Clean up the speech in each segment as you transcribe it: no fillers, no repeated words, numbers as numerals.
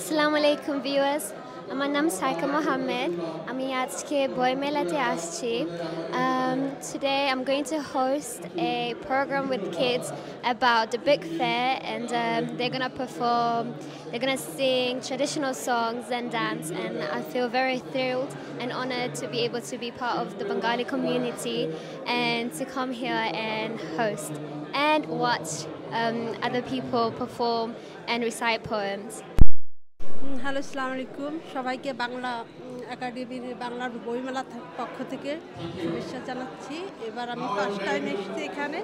Assalamu alaikum viewers. আমার নাম সাইকা মোহাম্মদ। আমি আজকে বইমেলাতে আসছি। Today I'm going to host a program with kids about the Big Fair, and they're going to perform, they're going to sing traditional songs and dance, and I feel very thrilled and honored to be able to be part of the Bengali community and to come here and host and watch other people perform and recite poems. Hello, আসসালামু আলাইকুম। সবাইকে বাংলা একাডেমির বাংলার বইমেলার পক্ষ থেকে শুভেচ্ছা জানাচ্ছি। এবার আমি ফার্স্ট টাইম এসেছি এখানে।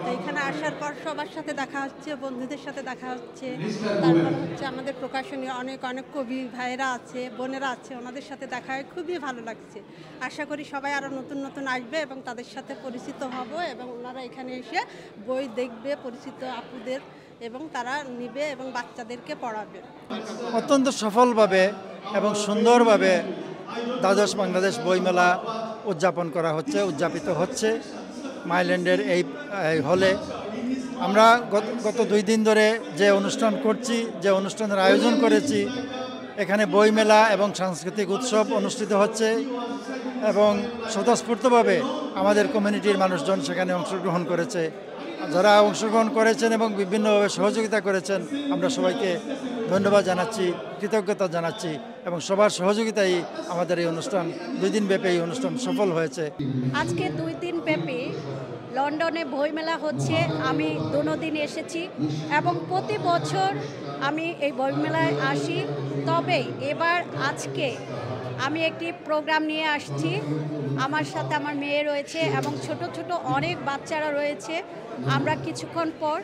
তো এখানে আসার পর সবার সাথে দেখা হচ্ছে, বন্ধুদের সাথে দেখা হচ্ছে। তারপর হচ্ছে আমাদের প্রকাশনীয় অনেক অনেক কবি ভাইয়েরা আছে, বোনেরা আছে, ওনাদের সাথে দেখা হয়, খুবই ভালো লাগছে। আশা করি সবাই আরও নতুন নতুন আসবে এবং তাদের সাথে পরিচিত হব এবং ওনারা এখানে এসে বই দেখবে, পরিচিত আপুদের, এবং তারা নিবে এবং বাচ্চাদেরকে পড়াবে। অত্যন্ত সফলভাবে এবং সুন্দরভাবে দ্বাদশ বাংলাদেশ বইমেলা উদযাপিত হচ্ছে মাইল্যান্ডের এই হলে। আমরা গত 2 দিন ধরে যে অনুষ্ঠান করছি, যে অনুষ্ঠানের আয়োজন করেছি, এখানে বইমেলা এবং সাংস্কৃতিক উৎসব অনুষ্ঠিত হচ্ছে এবং স্বতঃস্ফূর্তভাবে আমাদের কমিউনিটির মানুষজন সেখানে অংশগ্রহণ করেছে। যারা অংশগ্রহণ করেছেন এবং বিভিন্নভাবে সহযোগিতা করেছেন, আমরা সবাইকে ধন্যবাদ জানাচ্ছি, কৃতজ্ঞতা জানাচ্ছি এবং সবার সহযোগিতাই আমাদের এই অনুষ্ঠান 2 দিন ব্যাপী এই অনুষ্ঠান সফল হয়েছে। আজকে 2 দিন ব্যাপী লন্ডনে বইমেলা হচ্ছে। আমি দিন এসেছি এবং প্রতি বছর আমি এই বইমেলায় আসি। তবে আজকে আমি একটি প্রোগ্রাম নিয়ে আসছি। আমার সাথে আমার মেয়ে রয়েছে এবং ছোট ছোট অনেক বাচ্চারা রয়েছে। আমরা কিছুক্ষণ পর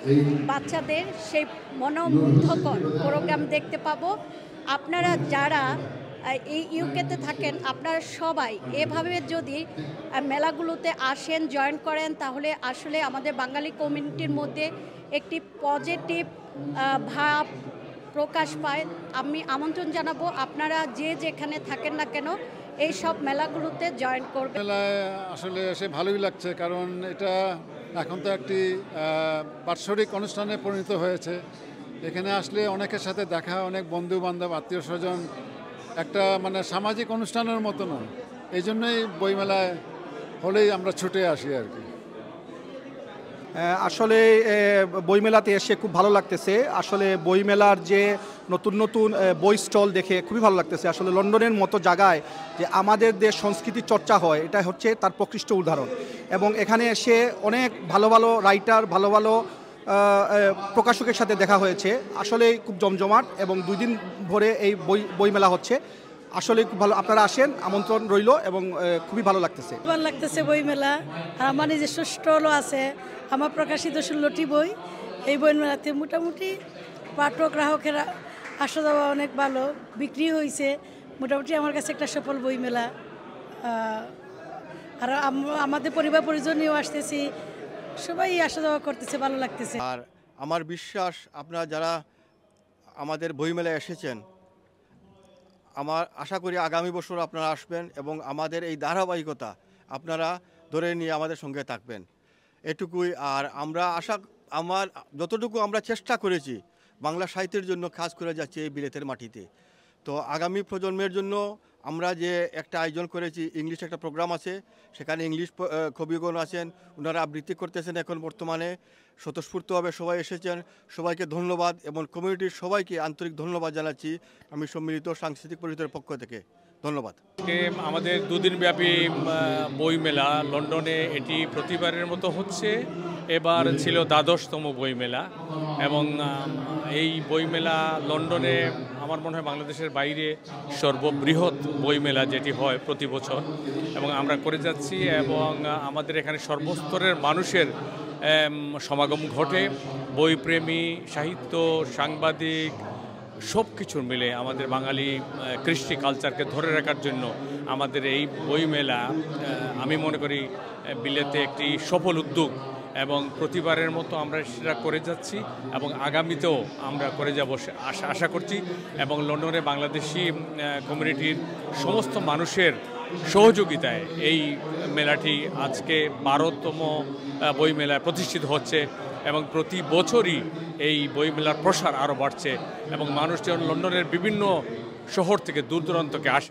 বাচ্চাদের সেই মনোমুগ্ধকর প্রোগ্রাম দেখতে পাবো। আপনারা যারা এই ইউকেতে থাকেন, আপনারা সবাই এভাবে যদি মেলাগুলোতে আসেন, জয়েন করেন, তাহলে আসলে আমাদের বাঙালি কমিউনিটির মধ্যে একটি পজিটিভ ভাব প্রকাশ পায়। আমি আমন্ত্রণ জানাবো আপনারা যে যেখানে থাকেন না কেন এই সব মেলাগুলোতে জয়েন করবেন। মেলায় আসলে এসে ভালোই লাগছে, কারণ এটা এখন তো একটি বাৎসরিক অনুষ্ঠানে পরিণত হয়েছে। এখানে আসলে অনেকের সাথে দেখা, অনেক বন্ধু বান্ধব, আত্মীয় স্বজন, একটা মানে সামাজিক অনুষ্ঠানের মতো নয়। এই জন্যই বইমেলায় হলেই আমরা ছুটে আসি আর কি। আসলে বইমেলাতে এসে খুব ভালো লাগতেছে। আসলে বইমেলার যে নতুন নতুন বই স্টল দেখে খুবই ভালো লাগতেছে। আসলে লন্ডনের মতো জায়গায় যে আমাদের দেশ সংস্কৃতির চর্চা হয়, এটা হচ্ছে তার প্রকৃষ্ট উদাহরণ। এবং এখানে এসে অনেক ভালো ভালো রাইটার, ভালো ভালো প্রকাশকের সাথে দেখা হয়েছে। আসলে খুব জমজমাট এবং 2 দিন ভরে এই বইমেলা হচ্ছে। আসলে খুব ভালো, আপনারা আসেন, আমন্ত্রণ রইল এবং খুবই ভালো লাগতেছে। ভালো লাগতেছে বইমেলা। আর আমার নিজস্ব স্টলও আছে। আমার প্রকাশিত 16টি বই এই বইমেলাতে। মোটামুটি পাঠক গ্রাহকেরা আসা যাওয়া অনেক ভালো, বিক্রি হয়েছে। মোটামুটি আমার কাছে একটা সফল বইমেলা। আর আমাদের পরিবার পরিজনেও আসতেছি, সবাই আসা যাওয়া করতেছে, ভালো লাগতেছে। আর আমার বিশ্বাস আপনারা যারা আমাদের বইমেলায় এসেছেন, আমার আশা করি আগামী বছর আপনারা আসবেন এবং আমাদের এই ধারাবাহিকতা আপনারা ধরে নিয়ে আমাদের সঙ্গে থাকবেন, এটুকুই। আর আমার যতটুকু আমরা চেষ্টা করেছি বাংলা সাহিত্যের জন্য কাজ করে যাচ্ছি এই বিলেতের মাটিতে। তো আগামী প্রজন্মের জন্য আমরা যে একটা আয়োজন করেছি, ইংলিশ একটা প্রোগ্রাম আছে, সেখানে ইংলিশ কবিগণ আছেন, ওনারা আবৃত্তি করতেছেন এখন বর্তমানে। স্বতঃস্ফূর্তভাবে সবাই এসেছেন, সবাইকে ধন্যবাদ এবং কমিউনিটির সবাইকে আন্তরিক ধন্যবাদ জানাচ্ছি আমি সম্মিলিত সাংস্কৃতিক পরিষদের পক্ষ থেকে। ধন্যবাদ। আমাদের 2 দিন ব্যাপী বইমেলা লন্ডনে, এটি প্রতিবারের মতো হচ্ছে। এবার ছিল দ্বাদশতম বইমেলা এবং এই বইমেলা লন্ডনে আমার মনে হয় বাংলাদেশের বাইরে সর্ববৃহৎ বইমেলা যেটি হয় প্রতি বছর, এবং আমরা করে যাচ্ছি। এবং আমাদের এখানে সর্বস্তরের মানুষের সমাগম ঘটে। বইপ্রেমী, সাহিত্য, সাংবাদিক, সব কিছুর মিলে আমাদের বাঙালি কৃষ্টি কালচারকে ধরে রাখার জন্য আমাদের এই বইমেলা আমি মনে করি বিলেতে একটি সফল উদ্যোগ, এবং প্রতিবারের মতো আমরা সেটা করে যাচ্ছি এবং আগামীতেও আমরা করে যাব আশা করছি। এবং লন্ডনে বাংলাদেশি কমিউনিটির সমস্ত মানুষের সহযোগিতায় এই মেলাটি আজকে 12তম বইমেলায় প্রতিষ্ঠিত হচ্ছে এবং প্রতি বছরই এই বইমেলার প্রসার আরও বাড়ছে এবং মানুষজন লন্ডনের বিভিন্ন শহর থেকে দূর দূরান্ত থেকে আসে।